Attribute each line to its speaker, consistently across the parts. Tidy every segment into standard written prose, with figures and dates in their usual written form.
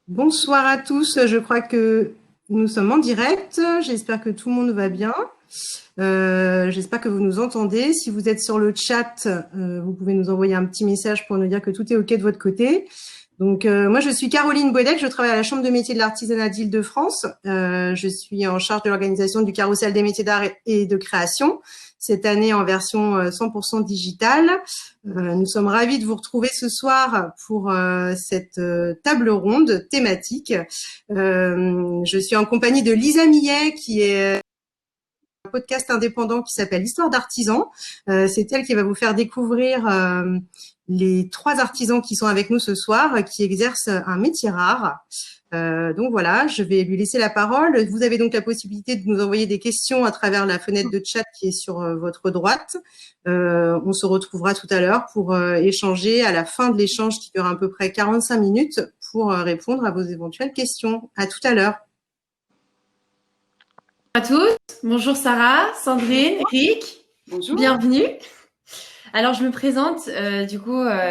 Speaker 1: Bonsoir à tous, je crois que nous sommes en direct. J'espère que tout le monde va bien. J'espère que vous nous entendez. Si vous êtes sur le chat, vous pouvez nous envoyer un petit message pour nous dire que tout est OK de votre côté. Donc, moi, je suis Caroline Boedec, je travaille à la Chambre de métiers de l'artisanat d'Île-de-France. Je suis en charge de l'organisation du Carrousel des métiers d'art et de création, cette année en version 100% digitale. Nous sommes ravis de vous retrouver ce soir pour cette table ronde thématique. Je suis en compagnie de Lisa Millet, qui est un podcast indépendant qui s'appelle Histoire d'artisans. C'est elle qui va vous faire découvrir les trois artisans qui sont avec nous ce soir, qui exercent un métier rare. Donc voilà, je vais lui laisser la parole. Vous avez donc la possibilité de nous envoyer des questions à travers la fenêtre de chat qui est sur votre droite. On se retrouvera tout à l'heure pour échanger à la fin de l'échange qui dure à peu près 45 minutes pour répondre à vos éventuelles questions. À tout à l'heure.
Speaker 2: À tous, bonjour Sarah, Sandrine, Eric,
Speaker 1: Bonjour.
Speaker 2: Bienvenue. Alors je me présente,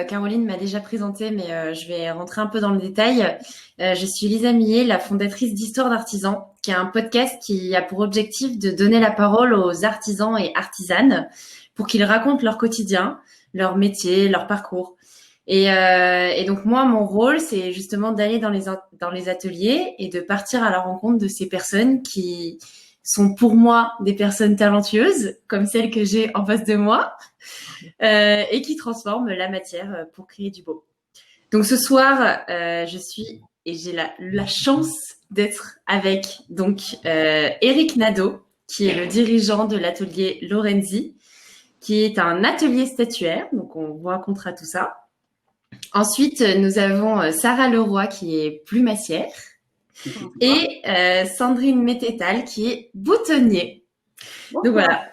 Speaker 2: Caroline m'a déjà présenté, mais je vais rentrer un peu dans le détail. Je suis Lisa Millet, la fondatrice d'Histoire d'artisans, qui est un podcast qui a pour objectif de donner la parole aux artisans et artisanes pour qu'ils racontent leur quotidien, leur métier, leur parcours. Et donc moi, mon rôle, c'est justement d'aller dans les ateliers et de partir à la rencontre de ces personnes qui sont pour moi des personnes talentueuses, comme celle que j'ai en face de moi, et qui transforment la matière pour créer du beau. Donc ce soir, j'ai la chance d'être avec Eric Nadeau, qui est le dirigeant de l'atelier Lorenzi, qui est un atelier statuaire. Donc on vous racontera tout ça. Ensuite, nous avons Sarah Leroy, qui est plumassière, et Sandrine Mététal, qui est boutonnier. Donc voilà.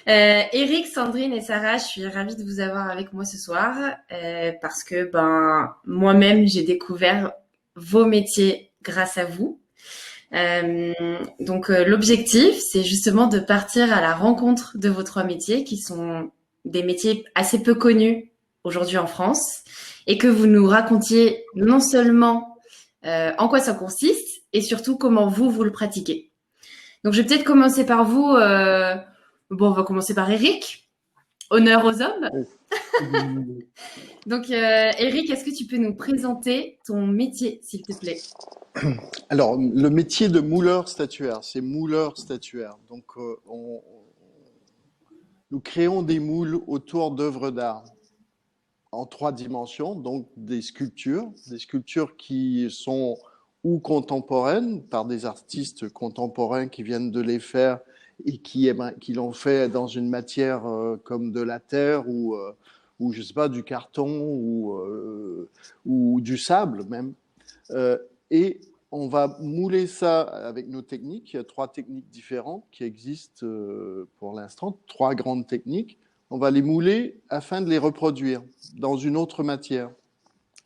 Speaker 2: Eric, Sandrine et Sarah, je suis ravie de vous avoir avec moi ce soir parce que moi-même, j'ai découvert vos métiers grâce à vous. L'objectif, c'est justement de partir à la rencontre de vos trois métiers qui sont des métiers assez peu connus aujourd'hui en France et que vous nous racontiez non seulement en quoi ça consiste et surtout comment vous le pratiquez. Donc, je vais peut-être commencer par vous. On va commencer par Eric. Honneur aux hommes. Donc, Eric, est-ce que tu peux nous présenter ton métier, s'il te plaît?
Speaker 3: Alors, le métier de mouleur statuaire, c'est mouleur statuaire. Donc, nous créons des moules autour d'œuvres d'art en 3 dimensions, donc des sculptures qui sont ou contemporaines par des artistes contemporains qui viennent de les faire et qui l'ont fait dans une matière comme de la terre ou je sais pas, du carton ou du sable même. Et on va mouler ça avec nos techniques. Il y a 3 techniques différentes qui existent pour l'instant, 3 grandes techniques. On va les mouler afin de les reproduire dans une autre matière.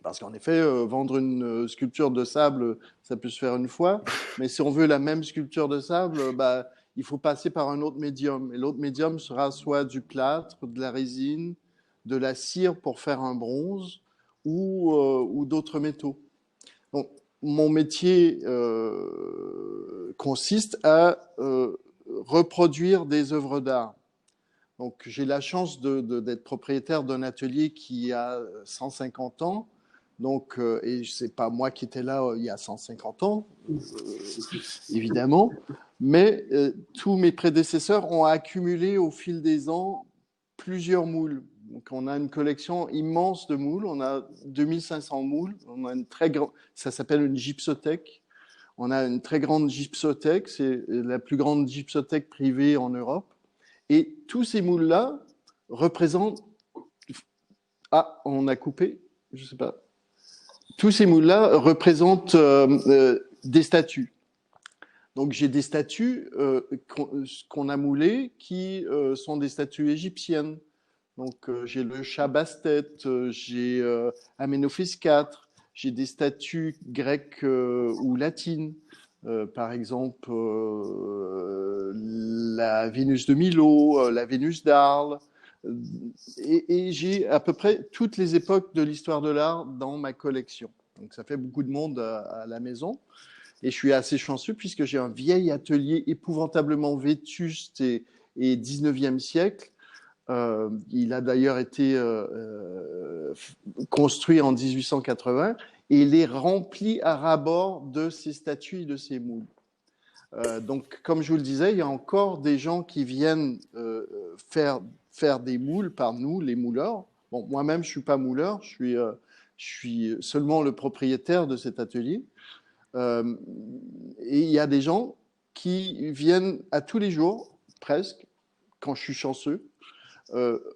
Speaker 3: Parce qu'en effet, vendre une sculpture de sable, ça peut se faire une fois. Mais si on veut la même sculpture de sable, il faut passer par un autre médium. Et l'autre médium sera soit du plâtre, de la résine, de la cire pour faire un bronze ou d'autres métaux. Donc, mon métier consiste à reproduire des œuvres d'art. Donc, j'ai la chance d'être propriétaire d'un atelier qui a 150 ans. Donc, et c'est pas moi qui étais là il y a 150 ans, évidemment, mais tous mes prédécesseurs ont accumulé au fil des ans plusieurs moules. Donc, on a une collection immense de moules. On a 2500 moules. On a ça s'appelle une gypsothèque. On a une très grande gypsothèque. C'est la plus grande gypsothèque privée en Europe. Et tous ces moules-là représentent... Ah, on a coupé? Je ne sais pas. Tous ces moules-là représentent des statues. Donc, j'ai des statues qu'on a moulées qui sont des statues égyptiennes. Donc, j'ai le chat basse-tête, j'ai Aménophis IV, j'ai des statues grecques ou latines. Par exemple, la Vénus de Milo, la Vénus d'Arles. Et j'ai à peu près toutes les époques de l'histoire de l'art dans ma collection. Donc, ça fait beaucoup de monde à la maison. Et je suis assez chanceux puisque j'ai un vieil atelier épouvantablement vétuste et 19e siècle. Il a d'ailleurs été construit en 1880 et il est rempli à ras-bord de ces statues et de ces moules. Donc, comme je vous le disais, il y a encore des gens qui viennent faire des moules par nous, les mouleurs. Bon, moi-même, je ne suis pas mouleur, je suis seulement le propriétaire de cet atelier. Et il y a des gens qui viennent à tous les jours, presque, quand je suis chanceux,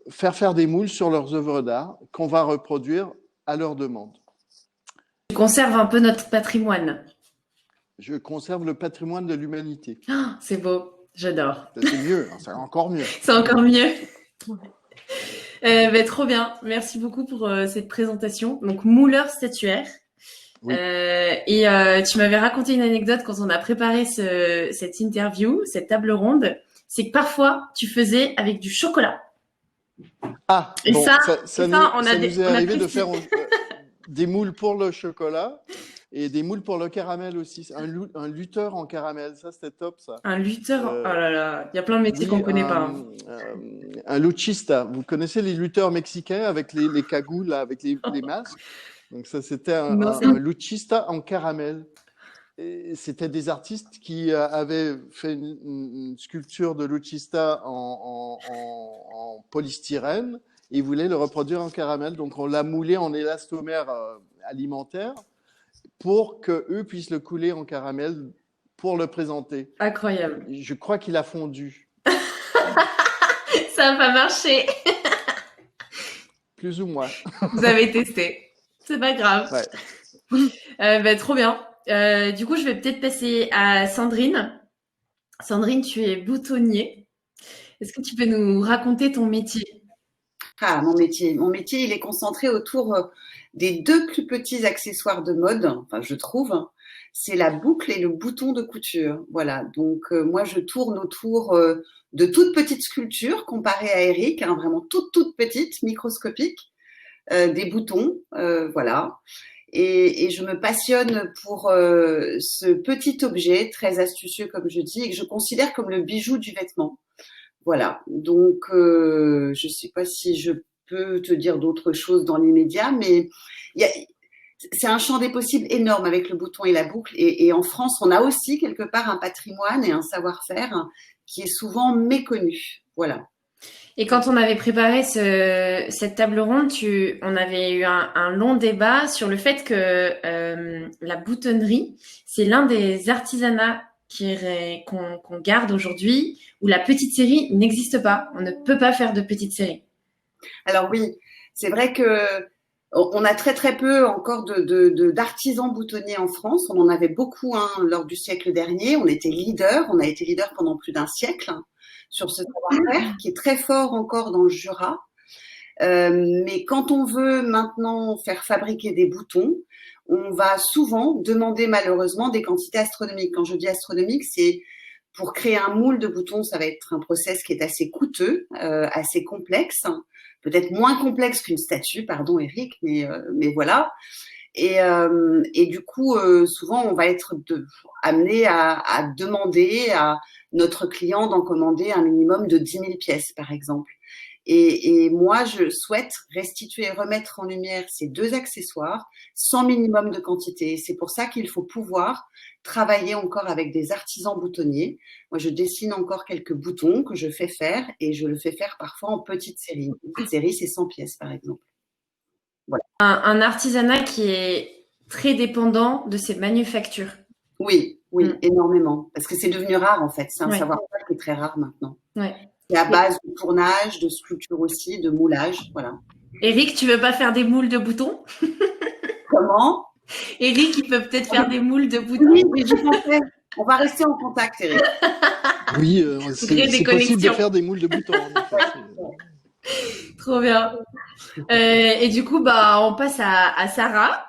Speaker 3: faire des moules sur leurs œuvres d'art qu'on va reproduire à leur demande.
Speaker 2: Tu conserves un peu notre patrimoine.
Speaker 3: Je conserve le patrimoine de l'humanité.
Speaker 2: Oh, c'est beau, j'adore.
Speaker 3: C'est mieux, c'est encore mieux.
Speaker 2: C'est encore mieux. Trop bien, merci beaucoup pour cette présentation. Donc, mouleur statuaire.
Speaker 3: Oui.
Speaker 2: Tu m'avais raconté une anecdote quand on a préparé cette interview, cette table ronde, c'est que parfois tu faisais avec du chocolat.
Speaker 3: Ah,
Speaker 2: et
Speaker 3: bon,
Speaker 2: ça
Speaker 3: nous est arrivé de faire des moules pour le chocolat et des moules pour le caramel aussi. Un lutteur en caramel, ça c'était top ça.
Speaker 2: Un lutteur, oh là là, il y a plein de métiers qu'on connaît pas.
Speaker 3: Un luchista, vous connaissez les lutteurs mexicains avec les cagoules, là, avec les masques. Donc ça c'était un luchista en caramel. Et c'était des artistes qui avaient fait une sculpture de luchista en polystyrène et ils voulaient le reproduire en caramel. Donc on l'a moulé en élastomère alimentaire pour qu'eux puissent le couler en caramel pour le présenter.
Speaker 2: Incroyable.
Speaker 3: Je crois qu'il a fondu.
Speaker 2: Ça n'a pas marché.
Speaker 3: Plus ou moins.
Speaker 2: Vous avez testé. C'est pas grave.
Speaker 3: Ouais.
Speaker 2: Trop bien. Du coup, je vais peut-être passer à Sandrine. Sandrine, tu es boutonnier. Est-ce que tu peux nous raconter ton métier?
Speaker 4: Ah, mon métier, il est concentré autour des deux plus petits accessoires de mode, enfin, je trouve. C'est la boucle et le bouton de couture. Voilà. Donc, moi, je tourne autour de toutes petites sculptures comparées à Eric, hein, vraiment toutes petites, microscopiques, des boutons, voilà. Et je me passionne pour ce petit objet très astucieux, comme je dis, et que je considère comme le bijou du vêtement. Voilà. Donc, je sais pas si je peux te dire d'autres choses dans l'immédiat, mais c'est un champ des possibles énorme avec le bouton et la boucle. Et en France, on a aussi quelque part un patrimoine et un savoir-faire qui est souvent méconnu. Voilà.
Speaker 2: Et quand on avait préparé cette table ronde, on avait eu un long débat sur le fait que la boutonnerie, c'est l'un des artisanats qu'on garde aujourd'hui, où la petite série n'existe pas. On ne peut pas faire de petite série.
Speaker 4: Alors oui, c'est vrai que on a très peu encore d'artisans boutonniers en France. On en avait beaucoup lors du siècle dernier. On a été leader pendant plus d'un siècle sur ce savoir-faire qui est très fort encore dans le Jura. Mais quand on veut maintenant faire fabriquer des boutons, on va souvent demander malheureusement des quantités astronomiques. Quand je dis astronomique, c'est pour créer un moule de boutons, ça va être un process qui est assez coûteux, assez complexe, peut-être moins complexe qu'une statue, pardon Eric, mais voilà. Et du coup, souvent, on va être amené à demander à notre client d'en commander un minimum de 10 000 pièces, par exemple. Et moi, je souhaite restituer et remettre en lumière ces deux accessoires sans minimum de quantité. C'est pour ça qu'il faut pouvoir travailler encore avec des artisans boutonniers. Moi, je dessine encore quelques boutons que je fais faire et je le fais faire parfois en petite série. Une petite série, c'est 100 pièces, par exemple. Voilà.
Speaker 2: Un artisanat qui est très dépendant de ses manufactures.
Speaker 4: Oui, énormément. Parce que c'est devenu rare, en fait. C'est un savoir-faire qui est très rare maintenant.
Speaker 2: Ouais.
Speaker 4: C'est à base de tournage, de sculpture aussi, de moulage, voilà.
Speaker 2: Eric, tu veux pas faire des moules de boutons?
Speaker 4: Comment?
Speaker 2: Eric, il peut peut-être faire des moules de boutons.
Speaker 4: Oui, mais je pensais. On va rester en contact, Eric.
Speaker 3: Oui, c'est possible de faire des moules de boutons.
Speaker 2: Trop bien. Et du coup, on passe à Sarah.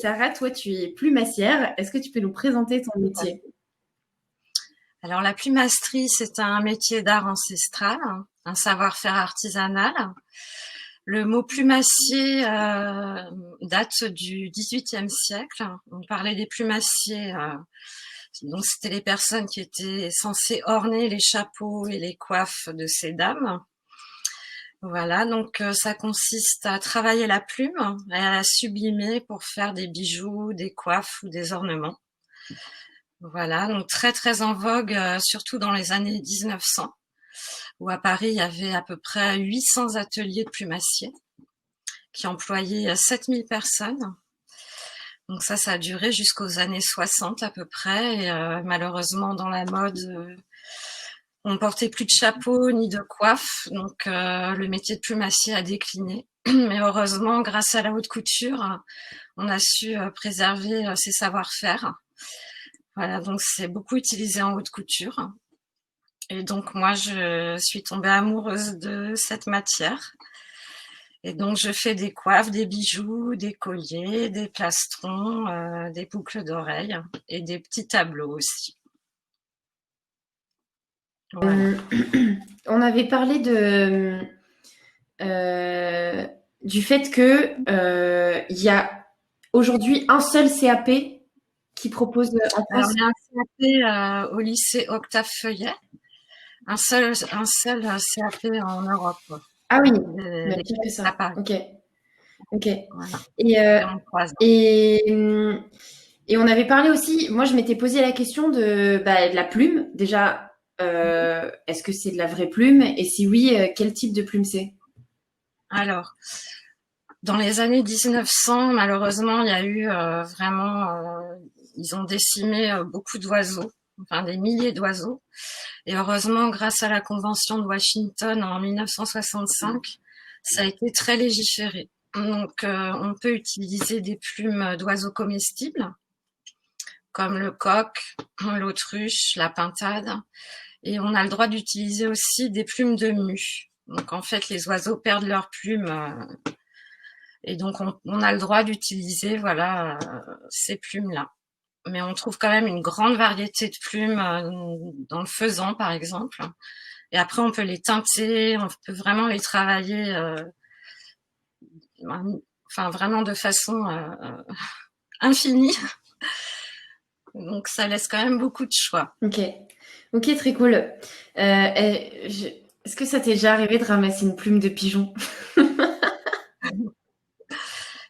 Speaker 2: Sarah, toi, tu es plumassière. Est-ce que tu peux nous présenter ton métier?
Speaker 5: Alors, la plumasserie, c'est un métier d'art ancestral, un savoir-faire artisanal. Le mot plumassier date du XVIIIe siècle. On parlait des plumassiers, donc c'était les personnes qui étaient censées orner les chapeaux et les coiffes de ces dames. Voilà, donc ça consiste à travailler la plume et à la sublimer pour faire des bijoux, des coiffes ou des ornements. Voilà, donc très très en vogue, surtout dans les années 1900. Où à Paris, il y avait à peu près 800 ateliers de plumassiers qui employaient 7000 personnes. Donc ça a duré jusqu'aux années 60 à peu près. Et malheureusement, dans la mode, on portait plus de chapeau ni de coiffe. Donc le métier de plumassier a décliné. Mais heureusement, grâce à la haute couture, on a su préserver ses savoir-faire. Voilà, donc c'est beaucoup utilisé en haute couture. Et donc moi, je suis tombée amoureuse de cette matière. Et donc je fais des coiffes, des bijoux, des colliers, des plastrons, des boucles d'oreilles et des petits tableaux aussi. Voilà.
Speaker 2: On avait parlé du fait que il y a aujourd'hui un seul CAP qui propose en
Speaker 5: Alors,
Speaker 2: France.
Speaker 5: il y a un CAP au lycée Octave Feuillet. Un seul CAP en Europe.
Speaker 2: Ah oui,
Speaker 5: Les
Speaker 2: mais pire que ça.
Speaker 5: à Paris.
Speaker 2: Ok.
Speaker 5: Voilà.
Speaker 2: Et on avait parlé aussi, moi je m'étais posé la question de la plume. Déjà, est-ce que c'est de la vraie plume? Et si oui, quel type de plume c'est?
Speaker 5: Alors, dans les années 1900, malheureusement, il y a eu ils ont décimé beaucoup d'oiseaux, enfin des milliers d'oiseaux. Et heureusement, grâce à la Convention de Washington en 1965, ça a été très légiféré. Donc, on peut utiliser des plumes d'oiseaux comestibles, comme le coq, l'autruche, la pintade. Et on a le droit d'utiliser aussi des plumes de mue. Donc, en fait, les oiseaux perdent leurs plumes. Et donc, on a le droit d'utiliser ces plumes-là. Mais on trouve quand même une grande variété de plumes dans le faisan, par exemple. Et après, on peut les teinter, on peut vraiment les travailler, vraiment de façon infinie. Donc, ça laisse quand même beaucoup de choix.
Speaker 2: Ok, très cool. Est-ce que ça t'est déjà arrivé de ramasser une plume de pigeon?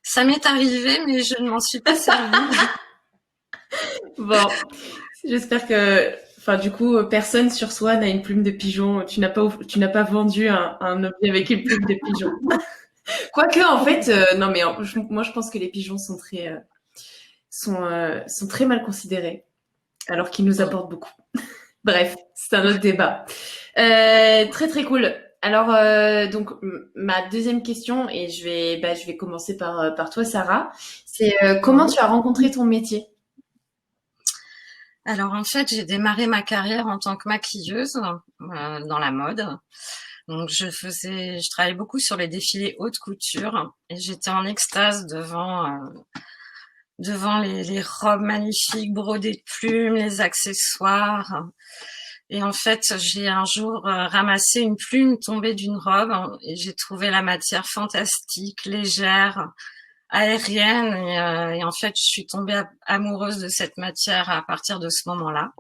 Speaker 5: Ça m'est arrivé, mais je ne m'en suis pas servie.
Speaker 2: Bon, j'espère que, du coup, personne sur soi n'a une plume de pigeon. Tu n'as pas vendu un objet avec une plume de pigeon. Quoique, en fait, non, mais moi, je pense que les pigeons sont très mal considérés, alors qu'ils nous apportent beaucoup. Bref, c'est un autre débat. Très très cool. Alors donc ma deuxième question, et je vais commencer par toi, Sarah, c'est comment tu as rencontré ton métier?
Speaker 5: Alors en fait, j'ai démarré ma carrière en tant que maquilleuse dans la mode. Donc je travaillais beaucoup sur les défilés haute couture et j'étais en extase devant les robes magnifiques brodées de plumes, les accessoires. Et en fait, j'ai un jour ramassé une plume tombée d'une robe et j'ai trouvé la matière fantastique, légère, aérienne. Et en fait, je suis tombée amoureuse de cette matière à partir de ce moment-là.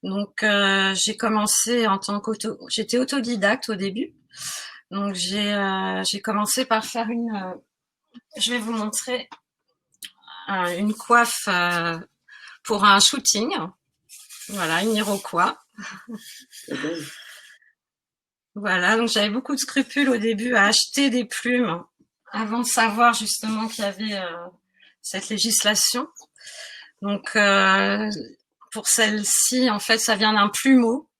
Speaker 5: Donc, j'ai commencé j'étais autodidacte au début. Donc, j'ai commencé par faire je vais vous montrer une coiffe pour un shooting. Voilà, une Iroquois. Voilà, donc j'avais beaucoup de scrupules au début à acheter des plumes avant de savoir justement qu'il y avait cette législation. Donc pour celle-ci, en fait, ça vient d'un plumeau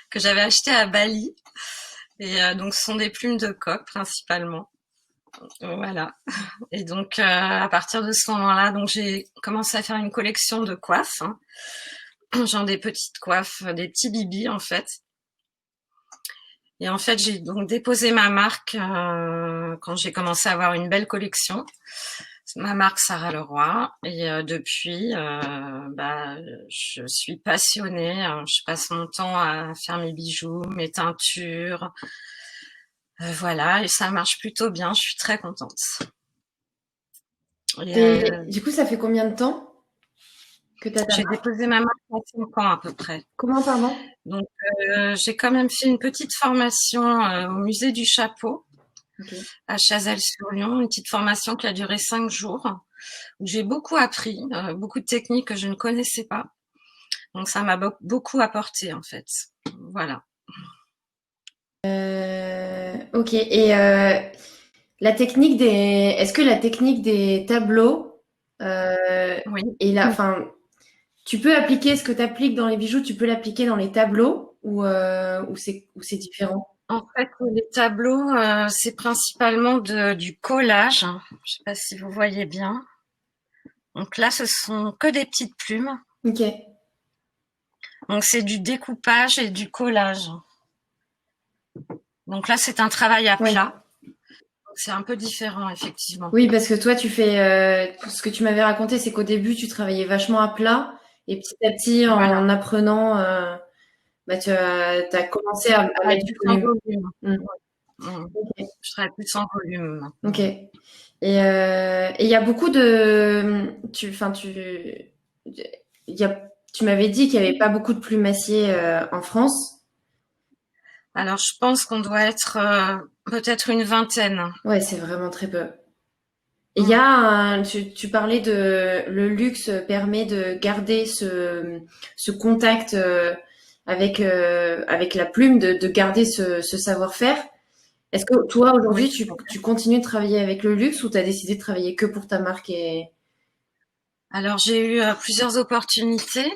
Speaker 5: que j'avais acheté à Bali. Et donc ce sont des plumes de coq principalement. Voilà. Et donc à partir de ce moment-là, donc j'ai commencé à faire une collection de coiffes. Genre des petites coiffes, des petits bibis en fait. Et en fait, j'ai donc déposé ma marque quand j'ai commencé à avoir une belle collection. Ma marque Sarah Leroy. Et depuis, je suis passionnée. Je passe mon temps à faire mes bijoux, mes teintures, Voilà, et ça marche plutôt bien. Je suis très contente.
Speaker 2: Et du coup, ça fait combien de temps que tu as ta
Speaker 5: J'ai
Speaker 2: marque?
Speaker 5: déposé ma marque il y a 5 ans à peu près.
Speaker 2: Comment, pardon?
Speaker 5: Donc, j'ai quand même fait une petite formation au musée du chapeau
Speaker 2: Okay.
Speaker 5: à Chazelles-sur-Lyon, une petite formation qui a duré 5 jours, où j'ai beaucoup appris, beaucoup de techniques que je ne connaissais pas. Donc, ça m'a beaucoup apporté, en fait. Voilà.
Speaker 2: Ok. Et est-ce que la technique des tableaux
Speaker 5: Oui.
Speaker 2: enfin, tu peux appliquer ce que tu appliques dans les bijoux, tu peux l'appliquer dans les tableaux ou c'est différent?
Speaker 5: En fait, les tableaux, c'est principalement du collage. Je sais pas si vous voyez bien. Donc là, ce sont que des petites plumes.
Speaker 2: Ok.
Speaker 5: Donc c'est du découpage et du collage. Donc là, c'est un travail à
Speaker 2: Ouais.
Speaker 5: plat. Donc c'est un peu différent, effectivement.
Speaker 2: Oui, parce que toi, tu fais ce que tu m'avais raconté, c'est qu'au début, tu travaillais vachement à plat et petit à petit, en
Speaker 5: Voilà.
Speaker 2: apprenant, tu as commencé à
Speaker 5: Avec
Speaker 2: mettre du
Speaker 5: plus en
Speaker 2: volume.
Speaker 5: volume.
Speaker 2: Mm.
Speaker 5: Je travaille plus en volume.
Speaker 2: Ok. Et il y a beaucoup de, tu m'avais dit qu'il n'y avait pas beaucoup de plumassiers en France.
Speaker 5: Alors, je pense qu'on doit être peut-être une vingtaine.
Speaker 2: Ouais, c'est vraiment très peu. Et il y a tu parlais de le luxe permet de garder ce contact avec la plume, de garder ce savoir-faire. Est-ce que toi, aujourd'hui,
Speaker 5: Oui.
Speaker 2: tu continues de travailler avec le luxe ou tu as décidé de travailler que pour ta marque
Speaker 5: Alors, j'ai eu plusieurs opportunités.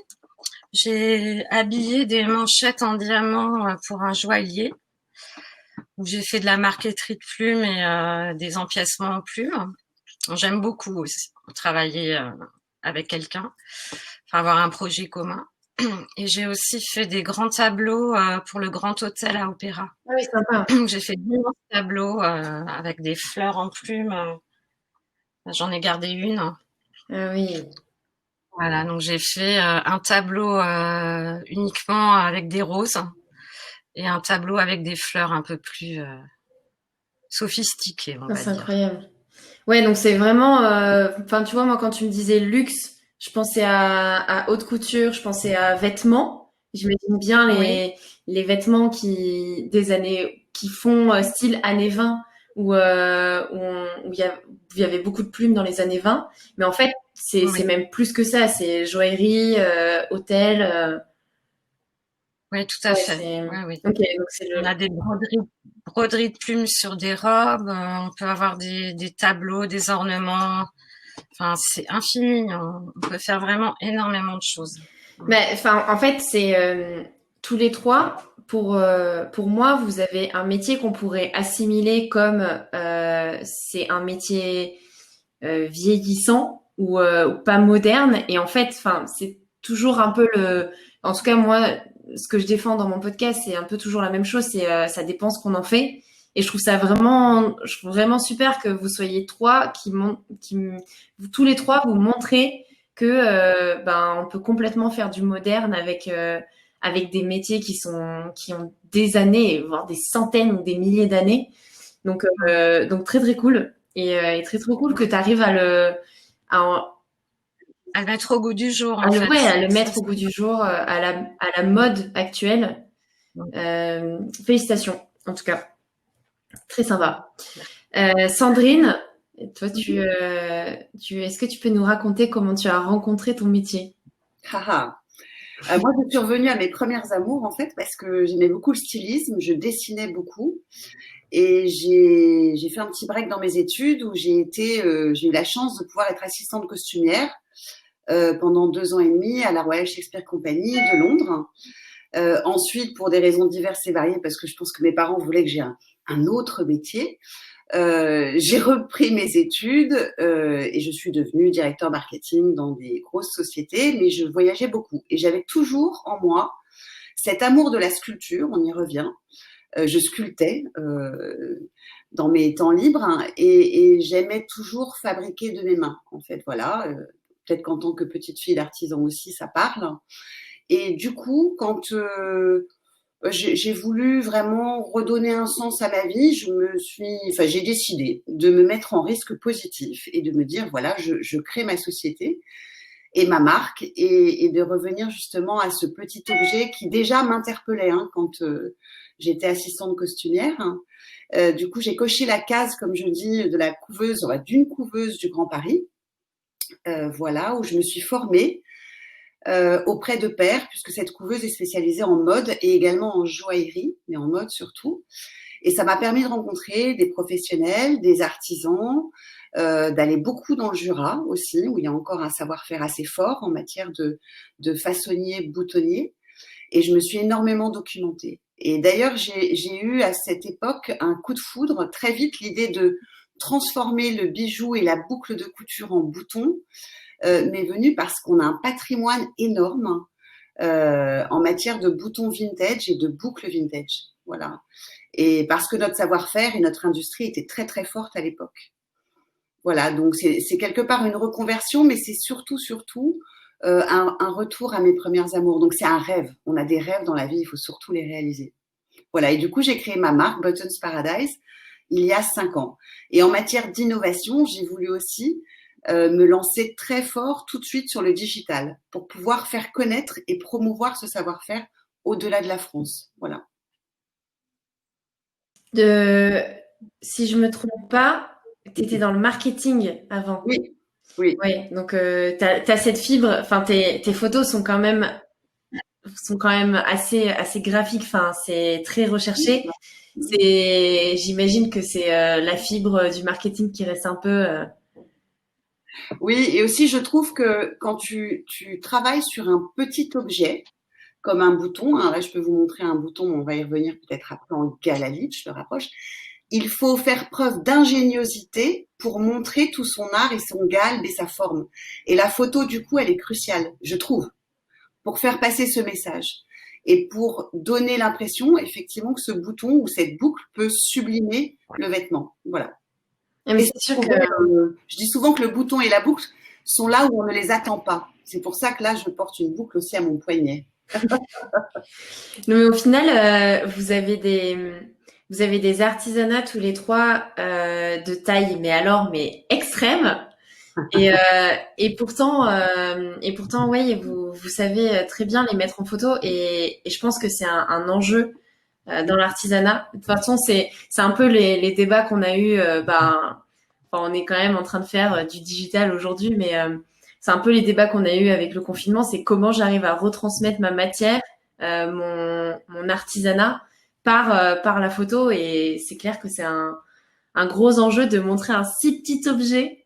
Speaker 5: J'ai habillé des manchettes en diamant pour un joaillier, où j'ai fait de la marqueterie de plumes et des empiècements en plumes. J'aime beaucoup aussi travailler avec quelqu'un, enfin avoir un projet commun. Et j'ai aussi fait des grands tableaux pour le Grand Hôtel à Opéra.
Speaker 2: Ah oui, sympa.
Speaker 5: J'ai fait d'immenses tableaux avec des fleurs en plumes. J'en ai gardé une.
Speaker 2: Ah oui.
Speaker 5: Voilà, donc j'ai fait un tableau uniquement avec des roses et un tableau avec des fleurs un peu plus sophistiquées, on
Speaker 2: Ah,
Speaker 5: va
Speaker 2: c'est
Speaker 5: dire.
Speaker 2: incroyable. Ouais, donc c'est vraiment, enfin, tu vois, moi, quand tu me disais luxe, je pensais à haute couture, je pensais à vêtements. J'imagine bien
Speaker 5: Oui,
Speaker 2: les vêtements qui font style années 20, où il y avait beaucoup de plumes dans les années 20. Mais en fait, c'est
Speaker 5: oui,
Speaker 2: même plus que ça. C'est joaillerie, hôtel.
Speaker 5: oui, tout à
Speaker 2: Ouais,
Speaker 5: fait.
Speaker 2: c'est,
Speaker 5: Oui, oui.
Speaker 2: ok, donc c'est
Speaker 5: On a des broderies de plumes sur des robes. On peut avoir des tableaux, des ornements. Enfin, c'est infini. On peut faire vraiment énormément de choses.
Speaker 2: Mais enfin, en fait, c'est tous les trois. Pour moi, vous avez un métier qu'on pourrait assimiler comme c'est un métier vieillissant ou pas moderne. Et en fait, enfin, c'est toujours un peu le. En tout cas, moi, ce que je défends dans mon podcast, c'est un peu toujours la même chose. C'est ça dépend ce qu'on en fait. Et je trouve vraiment super que vous soyez trois tous les trois vous montrez que ben on peut complètement faire du moderne avec des métiers qui ont des années, voire des centaines ou des milliers d'années. Donc très très cool et très très cool que tu arrives à,
Speaker 5: À le mettre au goût du jour, en
Speaker 2: à le,
Speaker 5: fait.
Speaker 2: ouais, à le
Speaker 5: Ça,
Speaker 2: mettre au goût du jour, à la mode actuelle. Félicitations, en tout cas, très sympa. Sandrine, toi, est-ce que tu peux nous raconter comment tu as rencontré ton métier?
Speaker 4: Haha. Moi, je suis revenue à mes premières amours, en fait, parce que j'aimais beaucoup le stylisme, je dessinais beaucoup. Et j'ai fait un petit break dans mes études où j'ai eu la chance de pouvoir être assistante costumière pendant 2 ans et demi à la Royal Shakespeare Company de Londres. Ensuite, pour des raisons diverses et variées, parce que je pense que mes parents voulaient que j'ai un autre métier, j'ai repris mes études et je suis devenue directeur marketing dans des grosses sociétés, mais je voyageais beaucoup. Et j'avais toujours en moi cet amour de la sculpture, on y revient. Je sculptais dans mes temps libres et j'aimais toujours fabriquer de mes mains. En fait, voilà. Peut-être qu'en tant que petite fille d'artisan aussi, ça parle. Et du coup, quand J'ai voulu vraiment redonner un sens à ma vie. J'ai décidé de me mettre en risque positif et de me dire, voilà, je crée ma société et ma marque et de revenir justement à ce petit objet qui déjà m'interpellait quand j'étais assistante costumière. Du coup, j'ai coché la case, comme je dis, de la couveuse, d'une couveuse du Grand Paris, voilà, où je me suis formée auprès de pairs, puisque cette couveuse est spécialisée en mode et également en joaillerie, mais en mode surtout. Et ça m'a permis de rencontrer des professionnels, des artisans, d'aller beaucoup dans le Jura aussi, où il y a encore un savoir-faire assez fort en matière de façonnier, boutonnier. Et je me suis énormément documentée. Et d'ailleurs, j'ai eu à cette époque un coup de foudre, très vite, l'idée de transformer le bijou et la boucle de couture en bouton m'est venue parce qu'on a un patrimoine énorme en matière de boutons vintage et de boucles vintage. Voilà. Et parce que notre savoir-faire et notre industrie étaient très très fortes à l'époque. Voilà, donc c'est quelque part une reconversion, mais c'est surtout un retour à mes premières amours. Donc c'est un rêve. On a des rêves dans la vie, il faut surtout les réaliser. Voilà, et du coup j'ai créé ma marque Buttons Paradise il y a 5 ans. Et en matière d'innovation, j'ai voulu aussi me lancer très fort tout de suite sur le digital pour pouvoir faire connaître et promouvoir ce savoir-faire au-delà de la France. Voilà.
Speaker 2: Si je me trompe pas, tu étais dans le marketing avant.
Speaker 4: Oui, oui.
Speaker 2: Ouais, donc t'as cette fibre. Enfin, tes photos sont quand même assez graphiques. Enfin, c'est très recherché. J'imagine que c'est la fibre du marketing qui reste un peu.
Speaker 4: Oui, et aussi je trouve que quand tu travailles sur un petit objet, comme un bouton, là je peux vous montrer un bouton, on va y revenir peut-être après en galalite, je le rapproche, il faut faire preuve d'ingéniosité pour montrer tout son art et son galbe et sa forme. Et la photo, du coup, elle est cruciale, je trouve, pour faire passer ce message. Et pour donner l'impression, effectivement, que ce bouton ou cette boucle peut sublimer le vêtement. Voilà.
Speaker 2: Mais c'est sûr que
Speaker 4: je dis souvent que le bouton et la boucle sont là où on ne les attend pas. C'est pour ça que là, je porte une boucle aussi à mon poignet.
Speaker 2: non, mais au final, vous avez des artisanats tous les trois de taille, mais extrême. Et pourtant, ouais, vous savez très bien les mettre en photo. Et je pense que c'est un enjeu dans l'artisanat. De toute façon, c'est un peu les débats qu'on a eu. On est quand même en train de faire du digital aujourd'hui, mais c'est un peu les débats qu'on a eu avec le confinement. C'est comment j'arrive à retransmettre ma matière, mon artisanat par la photo. Et c'est clair que c'est un gros enjeu de montrer un si petit objet,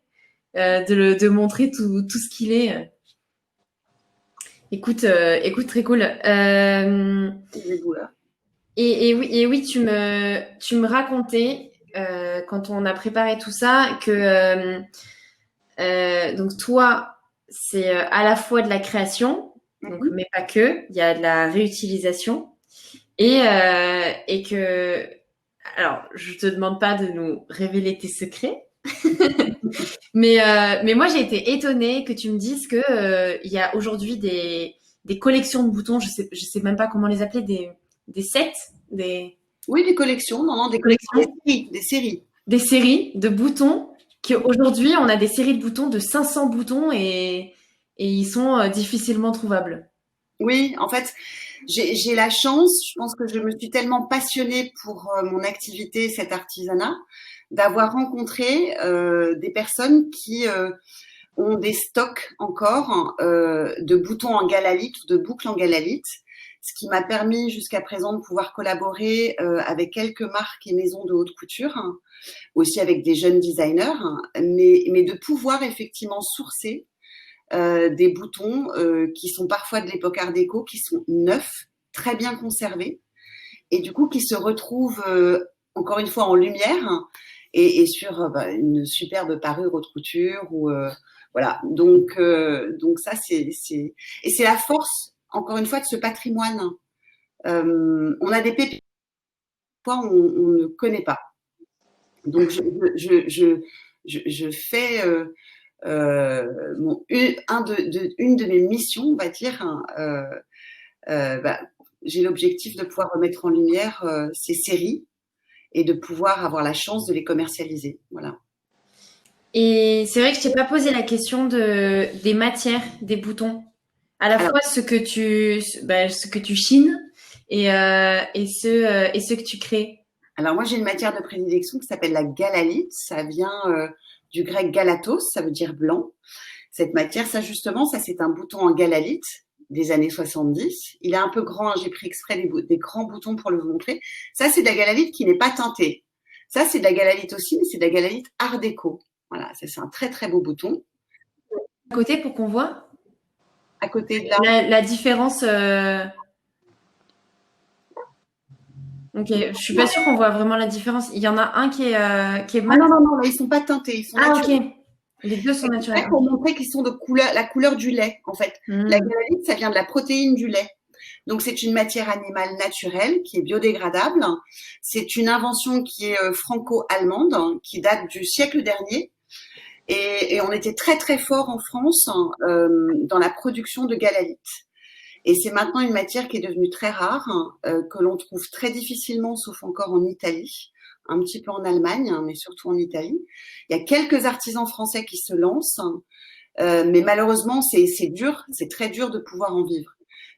Speaker 2: de montrer tout ce qu'il est. Écoute, très cool. Et oui, tu me racontais quand on a préparé tout ça que donc toi, c'est à la fois de la création, donc mais pas que, il y a de la réutilisation et que alors je te demande pas de nous révéler tes secrets. mais moi j'ai été étonnée que tu me dises que il y a aujourd'hui des collections de boutons, je sais même pas comment les appeler, des sets,
Speaker 4: oui, des collections, des collections, des séries.
Speaker 2: Des séries de boutons qu'aujourd'hui, on a des séries de boutons de 500 boutons et ils sont difficilement trouvables.
Speaker 4: Oui, en fait, j'ai la chance, je pense que je me suis tellement passionnée pour mon activité, cet artisanat, d'avoir rencontré des personnes qui ont des stocks encore de boutons en galalite ou de boucles en galalite, ce qui m'a permis jusqu'à présent de pouvoir collaborer avec quelques marques et maisons de haute couture, aussi avec des jeunes designers, mais de pouvoir effectivement sourcer des boutons qui sont parfois de l'époque Art déco, qui sont neufs, très bien conservés, et du coup qui se retrouvent encore une fois en lumière et sur une superbe parure haute couture ou voilà. Donc ça c'est la force encore une fois de ce patrimoine. On a des pépites qu'on ne connaît pas. Donc je fais une de mes missions, on va dire, j'ai l'objectif de pouvoir remettre en lumière ces séries et de pouvoir avoir la chance de les commercialiser. Voilà.
Speaker 2: Et c'est vrai que je t'ai pas posé la question des matières, des boutons. À la
Speaker 4: Alors,
Speaker 2: fois ce que tu chines et ce que tu crées.
Speaker 4: alors moi, j'ai une matière de prédilection qui s'appelle la galalite. Ça vient du grec galatos, ça veut dire blanc. Cette matière, ça justement, ça c'est un bouton en galalite des années 70. Il est un peu grand, hein, j'ai pris exprès des grands boutons pour le vous montrer. Ça, c'est de la galalite qui n'est pas teintée. Ça, c'est de la galalite aussi, mais c'est de la galalite art déco. Voilà, ça c'est un très très beau bouton.
Speaker 2: À côté pour qu'on voit
Speaker 4: À côté de là,
Speaker 2: la différence. Ok, je suis pas sûre qu'on voit vraiment la différence. Il y en a un qui est
Speaker 4: ah
Speaker 2: mat.
Speaker 4: non, non, non, là, ils sont pas teintés, ils sont
Speaker 2: Ah
Speaker 4: naturels.
Speaker 2: ok. Les deux sont
Speaker 4: C'est
Speaker 2: naturels.
Speaker 4: pour montrer qu'ils sont de couleur, la couleur du lait, en fait. La galalite, ça vient de la protéine du lait. Donc, c'est une matière animale naturelle qui est biodégradable. C'est une invention qui est franco-allemande, hein, qui date du siècle dernier. Et on était très, très fort en France dans la production de galalite. Et c'est maintenant une matière qui est devenue très rare, que l'on trouve très difficilement, sauf encore en Italie, un petit peu en Allemagne, hein, mais surtout en Italie. Il y a quelques artisans français qui se lancent, mais malheureusement, c'est dur, c'est très dur de pouvoir en vivre.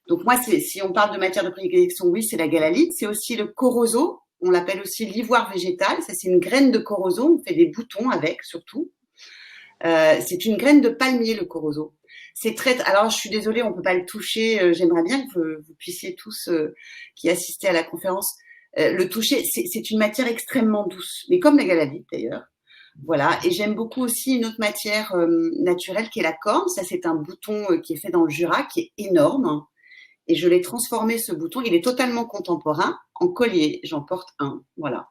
Speaker 4: Donc moi, si on parle de matière de prédilection, oui, c'est la galalite. C'est aussi le corozo, on l'appelle aussi l'ivoire végétal. Ça, c'est une graine de corozo, on fait des boutons avec, surtout. C'est une graine de palmier, le corozo. C'est très. Alors, je suis désolée, on peut pas le toucher. J'aimerais bien que vous puissiez tous qui assistez à la conférence le toucher. C'est une matière extrêmement douce, mais comme la galalite d'ailleurs. Voilà. Et j'aime beaucoup aussi une autre matière naturelle qui est la corne. Ça, c'est un bouton qui est fait dans le Jura, qui est énorme. Et je l'ai transformé, ce bouton. Il est totalement contemporain, en collier. J'en porte un. Voilà.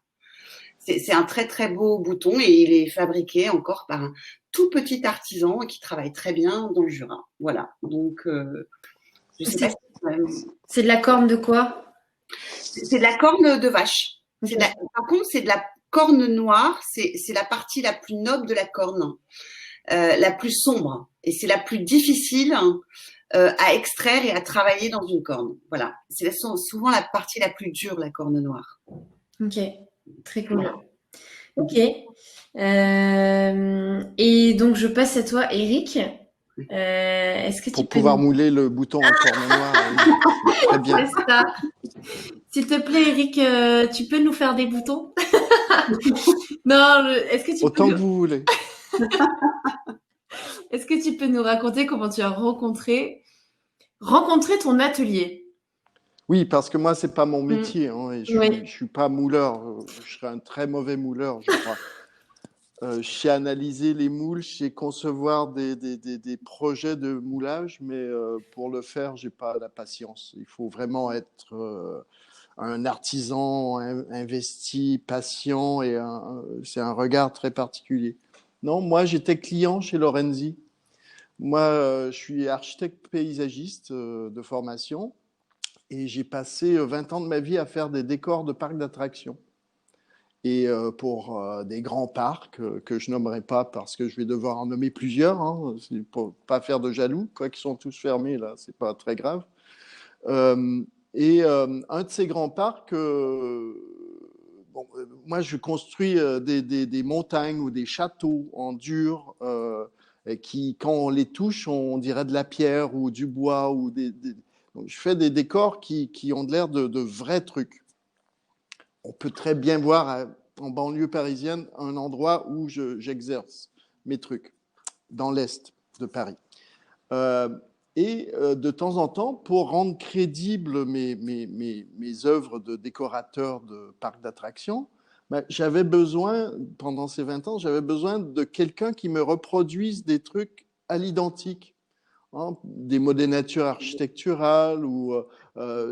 Speaker 4: C'est un très très beau bouton et il est fabriqué encore par un tout petit artisan qui travaille très bien dans le Jura. Voilà. Donc, je sais pas si
Speaker 2: c'est de la corne de quoi?
Speaker 4: c'est de la corne de vache.
Speaker 2: Okay.
Speaker 4: Par contre, c'est de la corne noire. C'est la partie la plus noble de la corne, la plus sombre. Et c'est la plus difficile à extraire et à travailler dans une corne. Voilà. C'est souvent la partie la plus dure, la corne noire.
Speaker 2: Ok. Très cool. Ok. Et donc, je passe à toi, Eric. Est-ce que
Speaker 3: pour pouvoir mouler le bouton en corne noire. Très bien.
Speaker 2: C'est ça. S'il te plaît, Eric, tu peux nous faire des boutons? Non, est-ce que tu
Speaker 3: Autant
Speaker 2: peux
Speaker 3: que vous voulez.
Speaker 2: Est-ce que tu peux nous raconter comment tu as rencontré ton atelier?
Speaker 3: Oui, parce que moi, c'est pas mon métier. Hein, et je suis pas mouleur. Je serais un très mauvais mouleur, je crois. Je sais analyser les moules, je sais concevoir des projets de moulage, mais pour le faire, j'ai pas la patience. Il faut vraiment être un artisan investi, patient, et c'est un regard très particulier. Non, moi, j'étais client chez Lorenzi. Moi, je suis architecte paysagiste de formation. Et j'ai passé 20 ans de ma vie à faire des décors de parcs d'attractions. Et pour des grands parcs que je nommerai pas parce que je vais devoir en nommer plusieurs, hein, pour pas faire de jaloux, quoi qu'ils sont tous fermés là, c'est pas très grave. Un de ces grands parcs, moi je construis des montagnes ou des châteaux en dur qui, quand on les touche, on dirait de la pierre ou du bois ou donc, je fais des décors qui ont l'air de vrais trucs. On peut très bien voir en banlieue parisienne un endroit où j'exerce mes trucs, dans l'est de Paris. De temps en temps, pour rendre crédibles mes œuvres de décorateur de parcs d'attractions, j'avais besoin, pendant ces 20 ans, j'avais besoin de quelqu'un qui me reproduise des trucs à l'identique. Des modénatures architecturales ou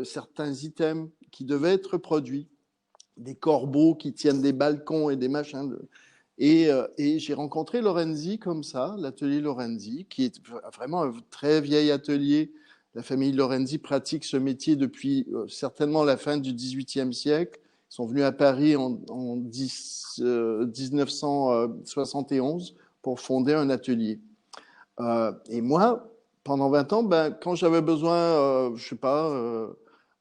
Speaker 3: certains items qui devaient être produits, des corbeaux qui tiennent des balcons et des machins. Et j'ai rencontré Lorenzi comme ça, l'atelier Lorenzi, qui est vraiment un très vieil atelier. La famille Lorenzi pratique ce métier depuis certainement la fin du XVIIIe siècle. Ils sont venus à Paris en 1971 pour fonder un atelier. Et moi, pendant 20 ans, quand j'avais besoin,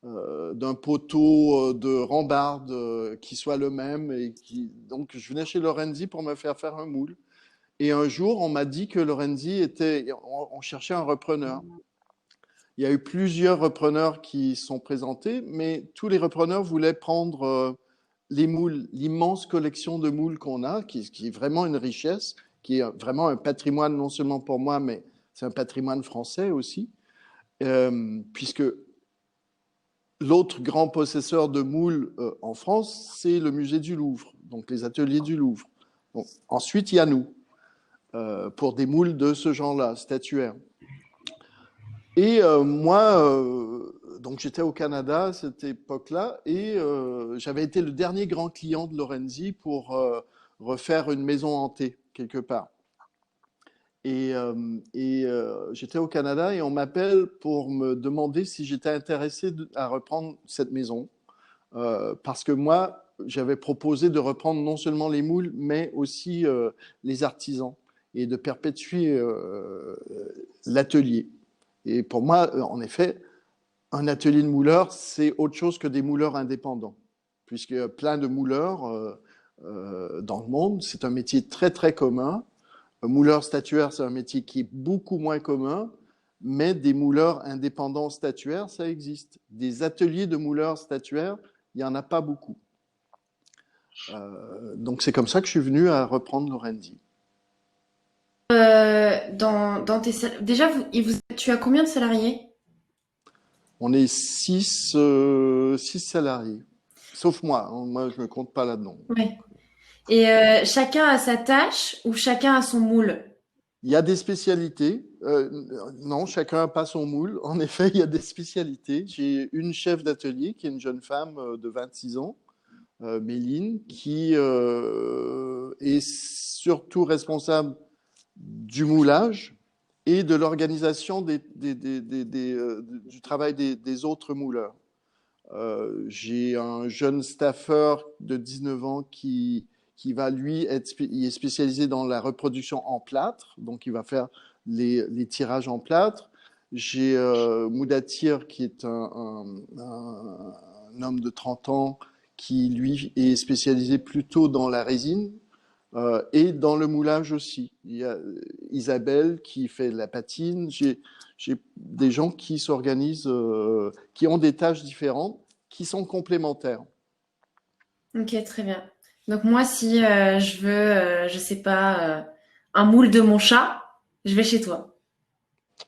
Speaker 3: d'un poteau de rambarde qui soit le même. Donc, je venais chez Lorenzi pour me faire un moule. Et un jour, on m'a dit que Lorenzi on cherchait un repreneur. Il y a eu plusieurs repreneurs qui sont présentés, mais tous les repreneurs voulaient prendre les moules, l'immense collection de moules qu'on a, qui est vraiment une richesse, qui est vraiment un patrimoine non seulement pour moi, mais c'est un patrimoine français aussi, puisque l'autre grand possesseur de moules en France, c'est le musée du Louvre, donc les ateliers du Louvre. Donc, ensuite, il y a nous, pour des moules de ce genre-là, statuaires. Et moi, donc j'étais au Canada à cette époque-là, et j'avais été le dernier grand client de Lorenzi pour refaire une maison hantée quelque part. Et j'étais au Canada et on m'appelle pour me demander si j'étais intéressé à reprendre cette maison, parce que moi, j'avais proposé de reprendre non seulement les moules, mais aussi les artisans, et de perpétuer l'atelier. Et pour moi, en effet, un atelier de mouleur, c'est autre chose que des mouleurs indépendants, puisqu'il y a plein de mouleurs dans le monde. C'est un métier très, très commun. Un mouleur statuaire, c'est un métier qui est beaucoup moins commun, mais des mouleurs indépendants statuaires, ça existe. Des ateliers de mouleurs statuaires, il n'y en a pas beaucoup. Donc c'est comme ça que je suis venu à reprendre Lorenzi.
Speaker 2: Déjà, tu as combien de salariés?
Speaker 3: On est 6 salariés, sauf moi. Moi, je ne me compte pas là-dedans.
Speaker 2: Ouais. Et chacun a sa tâche ou chacun a son moule?
Speaker 3: Il y a des spécialités. Non, chacun n'a pas son moule. En effet, il y a des spécialités. J'ai une chef d'atelier qui est une jeune femme de 26 ans, Méline, qui est surtout responsable du moulage et de l'organisation du travail des autres mouleurs. J'ai un jeune staffeur de 19 ans qui va, lui, il est spécialisé dans la reproduction en plâtre, donc il va faire les tirages en plâtre. J'ai Moudatir, qui est un homme de 30 ans, qui, lui, est spécialisé plutôt dans la résine, et dans le moulage aussi. Il y a Isabelle qui fait la patine. J'ai des gens qui s'organisent, qui ont des tâches différentes, qui sont complémentaires.
Speaker 2: Ok, très bien. Donc moi, si je veux, je sais pas, un moule de mon chat, je vais chez toi.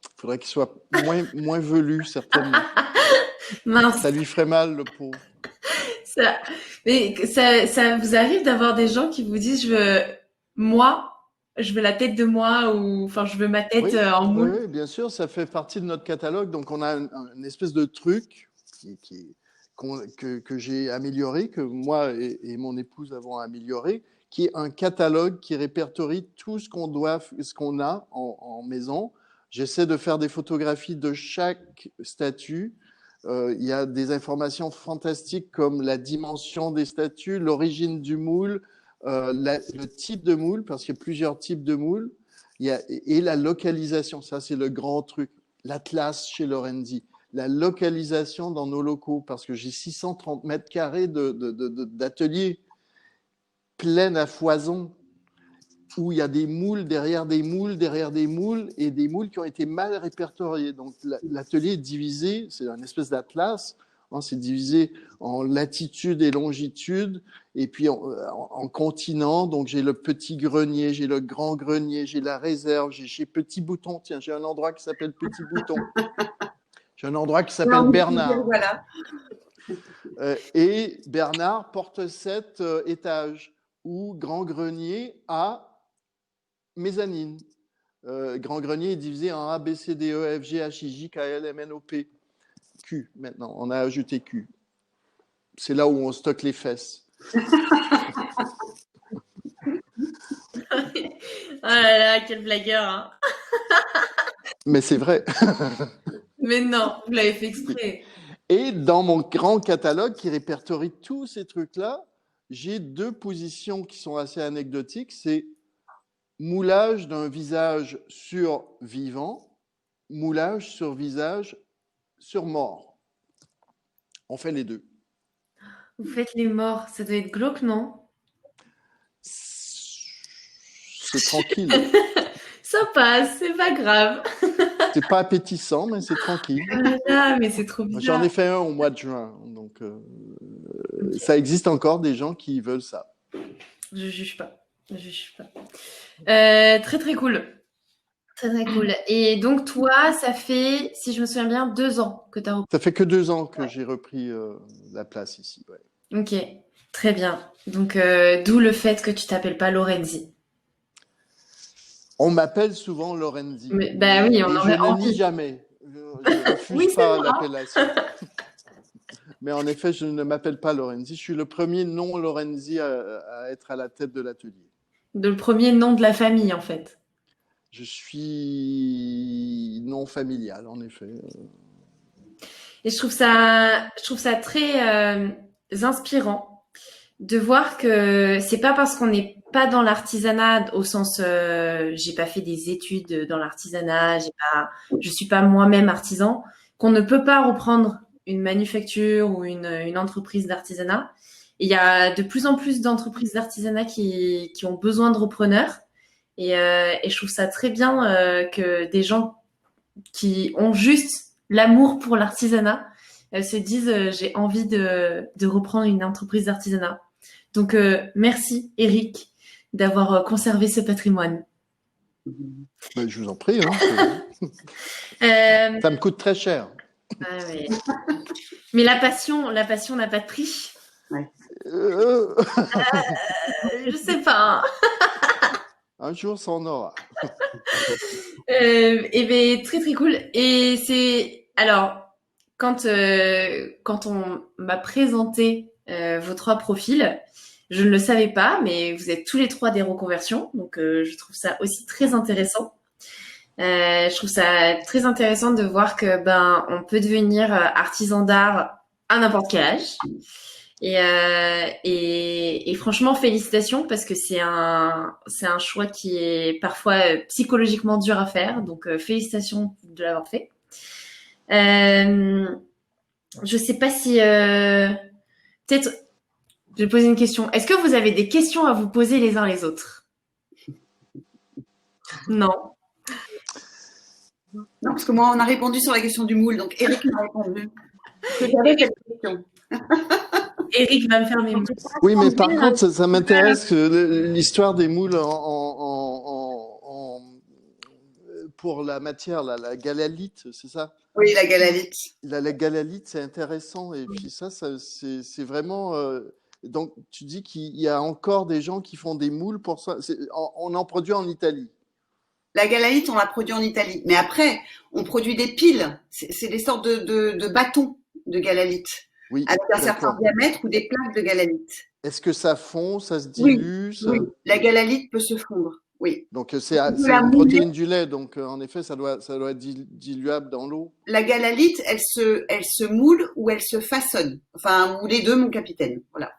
Speaker 3: Il faudrait qu'il soit moins velu, certainement.
Speaker 2: Mince.
Speaker 3: Ça lui ferait mal, le pauvre.
Speaker 2: Mais ça vous arrive d'avoir des gens qui vous disent, je veux la tête de moi, ou enfin, je veux ma tête
Speaker 3: Oui,
Speaker 2: en moule.
Speaker 3: oui, bien sûr, ça fait partie de notre catalogue. Donc, on a une espèce de truc que j'ai amélioré, que moi et mon épouse avons amélioré, qui est un catalogue qui répertorie tout ce qu'on a en maison. J'essaie de faire des photographies de chaque statue. Il y a des informations fantastiques comme la dimension des statues, l'origine du moule, le type de moule, parce qu'il y a plusieurs types de moules, et la localisation. Ça, c'est le grand truc. L'Atlas chez Lorenzi. La localisation dans nos locaux, parce que j'ai 630 mètres carrés d'atelier plein à foison, où il y a des moules derrière des moules, et des moules qui ont été mal répertoriés. Donc l'atelier est divisé, c'est une espèce d'atlas, c'est divisé en latitude et longitude, et puis en continent. Donc j'ai le petit grenier, j'ai le grand grenier, j'ai la réserve, j'ai Petit Bouton. Tiens, j'ai un endroit qui s'appelle Petit Bouton. J'ai un endroit qui s'appelle Bernard.
Speaker 4: Voilà.
Speaker 3: Et Bernard porte 7 étages, où Grand Grenier a mezzanine. Grand Grenier est divisé en A, B, C, D, E, F, G, H, I, J, K, L, M, N, O, P, Q. Maintenant, on a ajouté Q. C'est là où on stocke les fesses.
Speaker 2: Oh là là, quel blagueur, hein.
Speaker 3: Mais c'est vrai.
Speaker 2: Mais non, vous l'avez fait exprès.
Speaker 3: Et dans mon grand catalogue qui répertorie tous ces trucs-là, j'ai 2 positions qui sont assez anecdotiques. C'est moulage d'un visage sur vivant, moulage sur visage sur mort. On fait les deux.
Speaker 2: Vous faites les morts, ça doit être glauque, non?
Speaker 3: C'est tranquille.
Speaker 2: Ça passe, c'est pas grave.
Speaker 3: C'est pas appétissant, mais c'est tranquille.
Speaker 2: Ah, mais c'est trop bizarre.
Speaker 3: J'en ai fait un au mois de juin, donc ça existe encore des gens qui veulent ça.
Speaker 2: Je juge pas. Je juge pas. Très très cool. Très très cool. Et donc toi, ça fait, si je me souviens bien, 2 ans que tu as repris.
Speaker 3: Ça fait que 2 ans que j'ai repris la place ici. Ouais.
Speaker 2: Ok, très bien. Donc d'où le fait que tu t'appelles pas Lorenzi.
Speaker 3: On m'appelle souvent Lorenzi.
Speaker 2: Bah oui, on
Speaker 3: et
Speaker 2: aurait
Speaker 3: je ne
Speaker 2: envie.
Speaker 3: nie jamais. Je refuse
Speaker 2: Oui, c'est
Speaker 3: pas
Speaker 2: vrai.
Speaker 3: l'appellation. Mais en effet, je ne m'appelle pas Lorenzi. Je suis le premier non Lorenzi à être à la tête de l'atelier.
Speaker 2: Le premier nom de la famille, en fait.
Speaker 3: Je suis non familial, en effet.
Speaker 2: Et je trouve ça très inspirant de voir que c'est pas parce qu'on n'est pas dans l'artisanat au sens j'ai pas fait des études dans l'artisanat, je suis pas moi-même artisan, qu'on ne peut pas reprendre une manufacture ou une entreprise d'artisanat. Et il y a de plus en plus d'entreprises d'artisanat qui ont besoin de repreneurs. Et je trouve ça très bien que des gens qui ont juste l'amour pour l'artisanat se disent j'ai envie de reprendre une entreprise d'artisanat. Donc merci Eric d'avoir conservé ce patrimoine.
Speaker 3: Ben, je vous en prie. Hein, ça me coûte très cher.
Speaker 2: Mais la passion n'a pas de prix.
Speaker 4: Ouais.
Speaker 2: Je sais pas.
Speaker 3: Un jour, ça en aura.
Speaker 2: Et ben très très cool. Et c'est alors quand on m'a présenté vos 3 profils, je ne le savais pas, mais vous êtes tous les 3 des reconversions, donc je trouve ça aussi très intéressant. Je trouve ça très intéressant de voir que on peut devenir artisan d'art à n'importe quel âge. Et franchement, félicitations parce que c'est un choix qui est parfois psychologiquement dur à faire. Donc, félicitations de l'avoir fait. Je sais pas si peut-être je vais poser une question. Est-ce que vous avez des questions à vous poser les uns les autres? Non.
Speaker 4: Non, parce que moi, on a répondu sur la question du moule, donc Eric m'a répondu. J'avais quelques questions.
Speaker 2: Eric va me faire mes moules.
Speaker 3: Oui, mais par contre, ça m'intéresse l'histoire des moules pour la matière, la galalite, c'est ça?
Speaker 4: Oui, la galalite.
Speaker 3: La galalite, c'est intéressant. Et puis ça c'est vraiment... donc, tu dis qu'il y a encore des gens qui font des moules pour ça. On en produit en Italie.
Speaker 4: La galalite, on la produit en Italie. Mais après, on produit des piles. C'est des sortes de bâtons de galalite.
Speaker 3: Oui,
Speaker 4: avec un certain diamètre ou des plaques de galalite.
Speaker 3: Est-ce que ça fond, ça se dilue?
Speaker 4: Oui, la galalite peut se fondre, oui.
Speaker 3: Donc c'est une protéine du lait, donc en effet, ça doit être diluable dans l'eau.
Speaker 4: La galalite, elle se moule ou elle se façonne. Enfin, ou les deux, mon capitaine, voilà.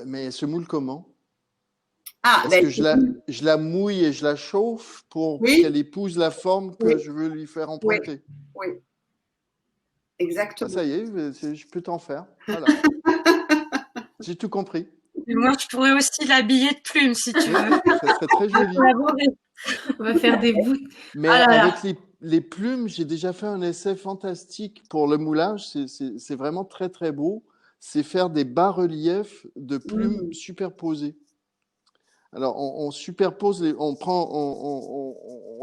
Speaker 3: Mais elle se moule comment?
Speaker 4: Est-ce
Speaker 3: que je la mouille et je la chauffe pour qu'elle épouse la forme que je veux lui faire emprunter?
Speaker 4: Oui. Exactement.
Speaker 3: Ça y est, je peux t'en faire. Voilà. J'ai tout compris.
Speaker 5: Et moi, je pourrais aussi l'habiller de plumes, si tu veux.
Speaker 3: Ça serait très joli.
Speaker 2: On va faire des bouts.
Speaker 3: Mais avec les plumes, j'ai déjà fait un essai fantastique pour le moulage. C'est vraiment très, très beau. C'est faire des bas-reliefs de plumes superposées. Alors, on superpose, on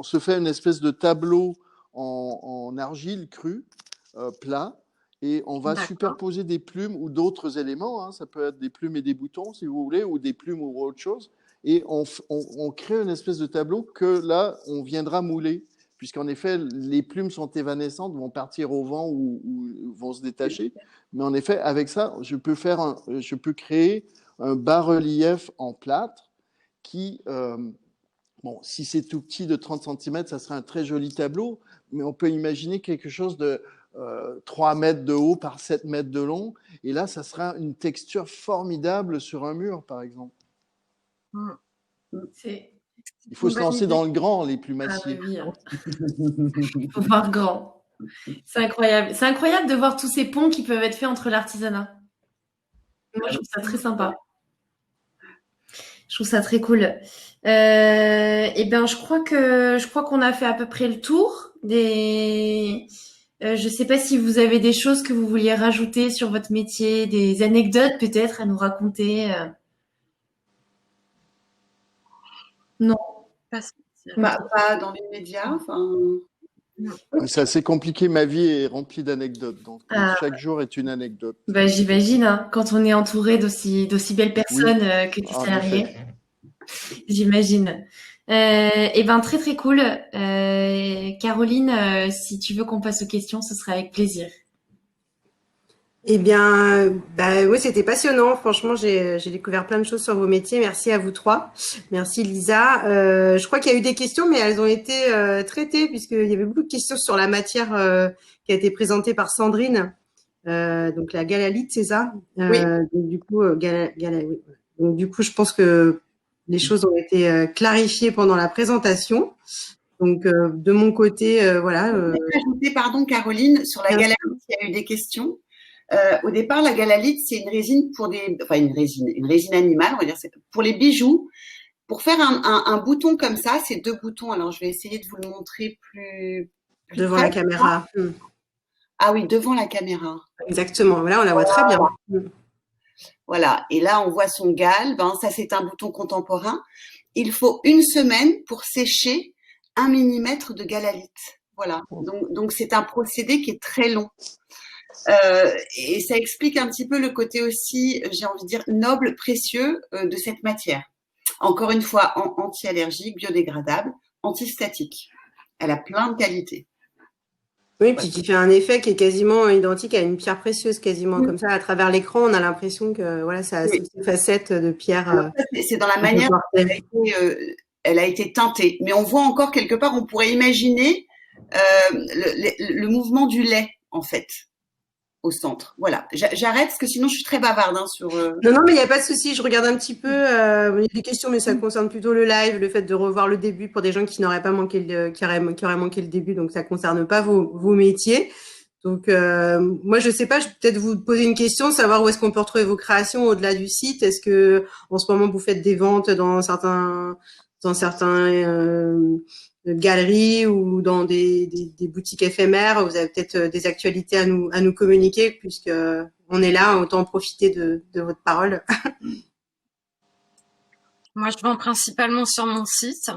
Speaker 3: se fait une espèce de tableau en argile crue, plat, et on va superposer des plumes ou d'autres éléments. Hein, ça peut être des plumes et des boutons, si vous voulez, ou des plumes ou autre chose. Et on crée une espèce de tableau que là, on viendra mouler, puisqu'en effet, les plumes sont évanescentes, vont partir au vent ou vont se détacher. Mais en effet, avec ça, je peux créer un bas-relief en plâtre qui, si c'est tout petit de 30 cm, ça serait un très joli tableau, mais on peut imaginer quelque chose de 3 mètres de haut par 7 mètres de long, et là, ça sera une texture formidable sur un mur, par exemple. Il faut se lancer dans le grand, les plumassiers.
Speaker 2: Ah oui, il faut voir grand. C'est incroyable. C'est incroyable de voir tous ces ponts qui peuvent être faits entre l'artisanat. Moi, je trouve ça très sympa. Je trouve ça très cool. Eh bien, je crois qu'on a fait à peu près le tour des. Je sais pas si vous avez des choses que vous vouliez rajouter sur votre métier, des anecdotes peut-être à nous raconter. Non.
Speaker 5: Pas
Speaker 4: Pas dans les médias. Enfin,
Speaker 3: C'est assez compliqué. Ma vie est remplie d'anecdotes. Donc,
Speaker 2: Ah.
Speaker 3: chaque jour est une anecdote.
Speaker 2: Bah, j'imagine, hein, quand on est entouré d'aussi belles personnes que tes
Speaker 3: En
Speaker 2: salariés.
Speaker 3: effet.
Speaker 2: J'imagine. Eh ben très très cool. Caroline, si tu veux qu'on passe aux questions, ce serait avec plaisir.
Speaker 1: Eh bien, bah, oui, c'était passionnant. Franchement, j'ai découvert plein de choses sur vos métiers. Merci à vous trois. Merci Lisa. Je crois qu'il y a eu des questions, mais elles ont été traitées puisqu'il y avait beaucoup de questions sur la matière qui a été présentée par Sandrine. Donc la galalite, c'est ça?
Speaker 4: Oui.
Speaker 1: Donc, du coup, oui. Donc du coup, je pense que les choses ont été clarifiées pendant la présentation. Donc de mon côté, voilà.
Speaker 4: Je voulais ajouter, pardon Caroline, sur la
Speaker 1: Bien
Speaker 4: galalite, il y a eu des questions. Au départ, la galalite, c'est une résine une résine animale, on va dire, c'est pour les bijoux. Pour faire un bouton comme ça, c'est 2 boutons. Alors, je vais essayer de vous le montrer plus
Speaker 1: devant
Speaker 4: près.
Speaker 1: la caméra.
Speaker 4: Ah oui, devant la caméra.
Speaker 1: Exactement. Là, on la voit très bien.
Speaker 4: Voilà. Et là, on voit son galbe. Hein. Ça, c'est un bouton contemporain. Il faut 1 semaine pour sécher 1 millimètre de galalite. Voilà. Donc, c'est un procédé qui est très long. Et ça explique un petit peu le côté aussi, j'ai envie de dire, noble, précieux de cette matière. Encore une fois, anti-allergique, biodégradable, antistatique. Elle a plein de qualités.
Speaker 1: Oui, puis qui fait un effet qui est quasiment identique à une pierre précieuse, quasiment
Speaker 4: Oui.
Speaker 1: comme ça. À travers l'écran, on a l'impression que voilà, ça a
Speaker 4: Oui.
Speaker 1: toutes ces facettes de pierre.
Speaker 4: Alors, c'est dans la manière dont elle a été teintée. Mais on voit encore quelque part, on pourrait imaginer le mouvement du lait, en fait, au centre. Voilà. J'arrête parce que sinon je suis très bavarde sur.
Speaker 1: Non, mais il n'y a pas de souci. Je regarde un petit peu. Il y a des questions, mais ça concerne plutôt le live, le fait de revoir le début pour des gens qui n'auraient pas manqué qui auraient manqué le début. Donc, ça concerne pas vos métiers. Donc, moi, je sais pas. Je vais peut-être vous poser une question, savoir où est-ce qu'on peut retrouver vos créations au-delà du site. Est-ce que, en ce moment, vous faites des ventes dans certains galeries ou dans des boutiques éphémères? Vous avez peut-être des actualités à nous communiquer, puisque on est là, autant en profiter de votre parole.
Speaker 5: Moi, je vends principalement sur mon site.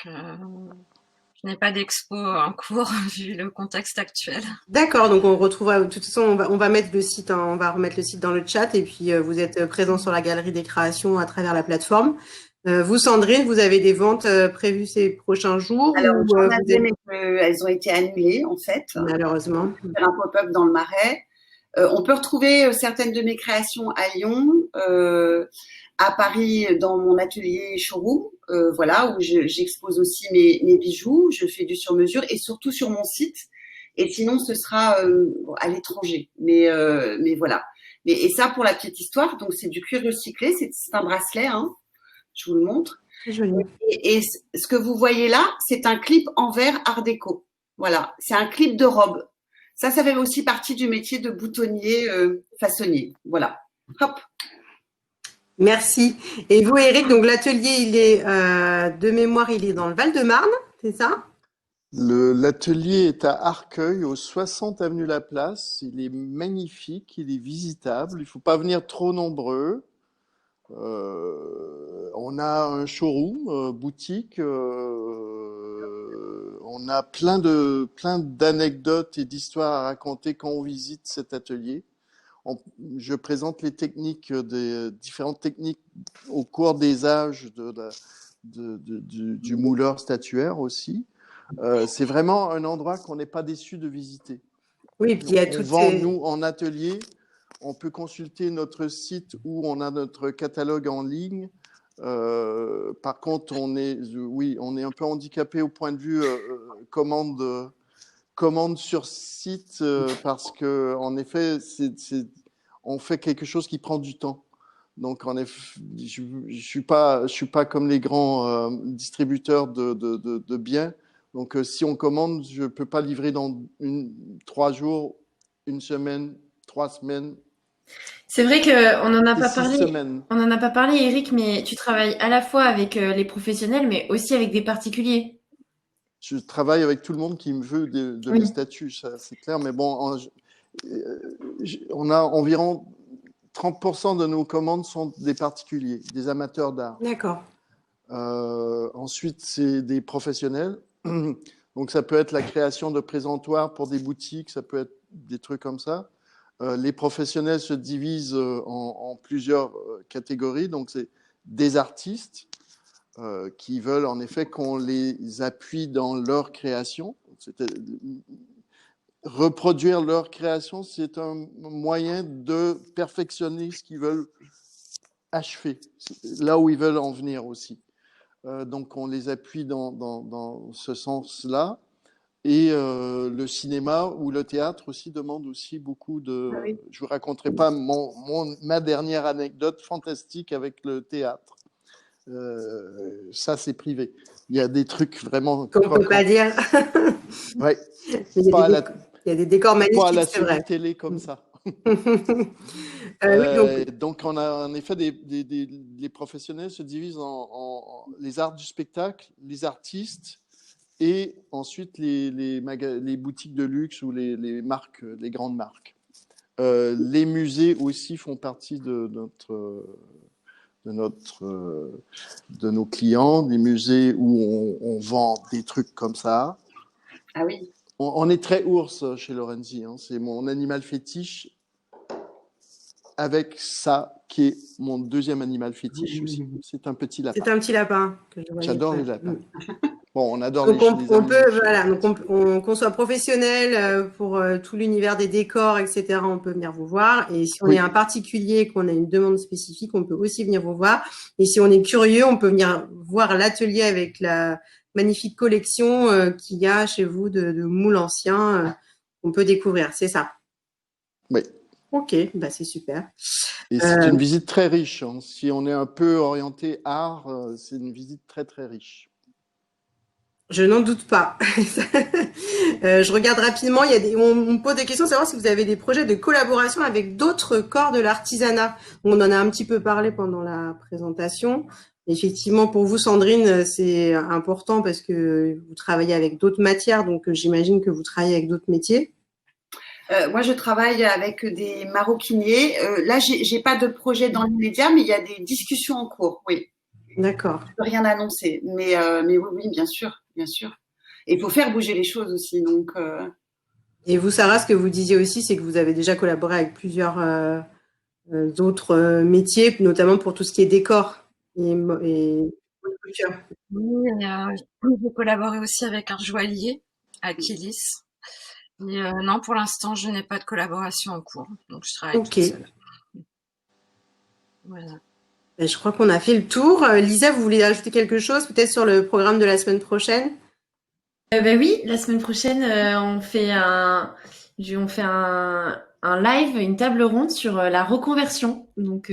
Speaker 5: Je n'ai pas d'expo en cours vu le contexte actuel.
Speaker 1: D'accord, donc on retrouvera, de toute façon, on va mettre le site, on va remettre le site dans le chat et puis vous êtes présent sur la galerie des créations à travers la plateforme. Vous, Sandrine, vous avez des ventes prévues ces prochains jours?
Speaker 4: Alors,
Speaker 1: ou,
Speaker 4: j'en avais, mais elles ont été annulées, en fait.
Speaker 1: Malheureusement.
Speaker 4: Faire un pop-up dans le Marais. On peut retrouver certaines de mes créations à Lyon, à Paris dans mon atelier showroom, voilà, où j'expose aussi mes bijoux, je fais du sur-mesure et surtout sur mon site. Et sinon, ce sera à l'étranger. Mais voilà. Et ça, pour la petite histoire, donc c'est du cuir recyclé, c'est un bracelet, hein, je vous le montre.
Speaker 1: C'est joli.
Speaker 4: Et ce que vous voyez là, c'est un clip en verre art déco. Voilà, c'est un clip de robe. Ça fait aussi partie du métier de boutonnier façonnier. Voilà. Hop.
Speaker 1: Merci. Et vous, Eric, donc l'atelier, il est de mémoire, il est dans le Val-de-Marne, c'est ça?
Speaker 3: L'atelier est à Arcueil, au 60 avenue Laplace. Il est magnifique, il est visitable. Il ne faut pas venir trop nombreux. On a un showroom, boutique. On a plein d'anecdotes et d'histoires à raconter quand on visite cet atelier. Je présente les techniques, différentes techniques au cours des âges du mouleur statuaire aussi. C'est vraiment un endroit qu'on n'est pas déçu de visiter.
Speaker 1: Oui, puis il y a
Speaker 3: on vend, nous, en atelier. On peut consulter notre site où on a notre catalogue en ligne. Par contre, on est un peu handicapé au point de vue commande sur site parce que, en effet, on fait quelque chose qui prend du temps. Donc, en effet, je suis pas comme les grands distributeurs de biens. Donc, si on commande, je ne peux pas livrer dans 3 jours, 1 semaine, 3 semaines
Speaker 2: C'est vrai qu'on n'en a
Speaker 3: et
Speaker 2: pas
Speaker 3: 6
Speaker 2: parlé.
Speaker 3: semaines.
Speaker 2: On n'en a pas parlé, Eric, mais tu travailles à la fois avec les professionnels, mais aussi avec des particuliers.
Speaker 3: Je travaille avec tout le monde qui me veut de
Speaker 2: Oui.
Speaker 3: mes statuts, ça, c'est clair. Mais bon, on a environ 30% de nos commandes sont des particuliers, des amateurs d'art.
Speaker 1: D'accord.
Speaker 3: Ensuite, c'est des professionnels. Donc, ça peut être la création de présentoirs pour des boutiques, ça peut être des trucs comme ça. Les professionnels se divisent en plusieurs catégories. Donc, c'est des artistes qui veulent en effet qu'on les appuie dans leur création. Reproduire leur création, c'est un moyen de perfectionner ce qu'ils veulent achever, là où ils veulent en venir aussi. Donc, on les appuie dans ce sens-là. Et le cinéma ou le théâtre aussi demande aussi beaucoup de...
Speaker 1: Ah oui.
Speaker 3: Je ne vous raconterai pas ma dernière anecdote fantastique avec le théâtre. Ça, c'est privé. Il y a des trucs vraiment...
Speaker 1: Qu'on ne peut pas dire.
Speaker 3: Ouais.
Speaker 1: Il y a des décors magnifiques,
Speaker 3: pas à la
Speaker 1: c'est vrai.
Speaker 3: série télé comme ça.
Speaker 1: Oui,
Speaker 3: donc, on a en effet les professionnels se divisent en les arts du spectacle, les artistes et ensuite les boutiques de luxe ou les marques, les grandes marques. Les musées aussi font partie de nos clients, des musées où on vend des trucs comme ça.
Speaker 4: Ah oui.
Speaker 3: On est très ours chez Lorenzi, hein. C'est mon animal fétiche avec ça qui est mon deuxième animal fétiche aussi. C'est un petit lapin.
Speaker 1: c'est un petit lapin que je voyais.
Speaker 3: J'adore les lapins. Bon, on adore
Speaker 1: Donc
Speaker 3: les
Speaker 1: on
Speaker 3: animaux.
Speaker 1: peut, voilà, donc qu'on soit professionnel pour tout l'univers des décors, etc. On peut venir vous voir. Et si on est un particulier, qu'on a une demande spécifique, on peut aussi venir vous voir. Et si on est curieux, on peut venir voir l'atelier avec la magnifique collection qu'il y a chez vous de moules anciens qu'on peut découvrir. C'est ça?
Speaker 3: Oui.
Speaker 1: Ok, bah c'est super.
Speaker 3: Et c'est une visite très riche, hein. Si on est un peu orienté art, c'est une visite très très riche.
Speaker 1: Je n'en doute pas. Je regarde rapidement. On me pose des questions, savoir si vous avez des projets de collaboration avec d'autres corps de l'artisanat. On en a un petit peu parlé pendant la présentation. Effectivement, pour vous, Sandrine, c'est important parce que vous travaillez avec d'autres matières, donc j'imagine que vous travaillez avec d'autres métiers.
Speaker 4: Moi, je travaille avec des maroquiniers. Là, j'ai pas de projet dans l'immédiat, mais il y a des discussions en cours. Oui.
Speaker 1: D'accord.
Speaker 4: Je peux rien annoncer, mais oui, bien sûr, bien sûr. Et il faut faire bouger les choses aussi. Donc.
Speaker 1: Et vous, Sarah, ce que vous disiez aussi, c'est que vous avez déjà collaboré avec plusieurs autres métiers, notamment pour tout ce qui est décor et culture.
Speaker 5: Oui, j'ai collaboré aussi avec un joaillier à Kilis. Mais non, pour l'instant, je n'ai pas de collaboration en cours, donc je travaille toute seule. Voilà.
Speaker 1: Je crois qu'on a fait le tour. Lisa, vous voulez ajouter quelque chose, peut-être sur le programme de la semaine prochaine?
Speaker 2: Oui, la semaine prochaine, on fait un live, une table ronde sur la reconversion. Donc,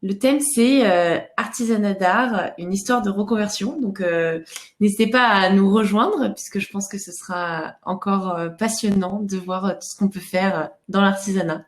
Speaker 2: le thème, c'est artisanat d'art, une histoire de reconversion. Donc, n'hésitez pas à nous rejoindre, puisque je pense que ce sera encore passionnant de voir tout ce qu'on peut faire dans l'artisanat.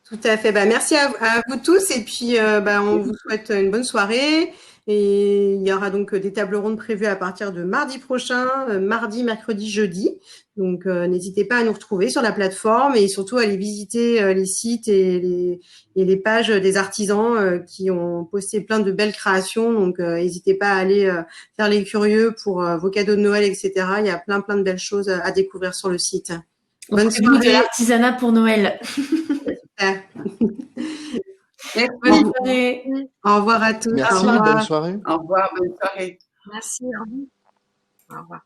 Speaker 1: Tout à fait. Merci à vous tous. Et puis, on vous souhaite une bonne soirée. Et il y aura donc des tables rondes prévues à partir de mardi prochain, mardi, mercredi, jeudi. Donc, n'hésitez pas à nous retrouver sur la plateforme et surtout à aller visiter les sites et les pages des artisans qui ont posté plein de belles créations. Donc, n'hésitez pas à aller faire les curieux pour vos cadeaux de Noël, etc. Il y a plein de belles choses à découvrir sur le site.
Speaker 2: Bonne soirée. De l'artisanat pour Noël.
Speaker 1: Bonne soirée. Au revoir à tous.
Speaker 3: Merci, bonne soirée.
Speaker 4: Au revoir, bonne soirée.
Speaker 5: Merci, au revoir.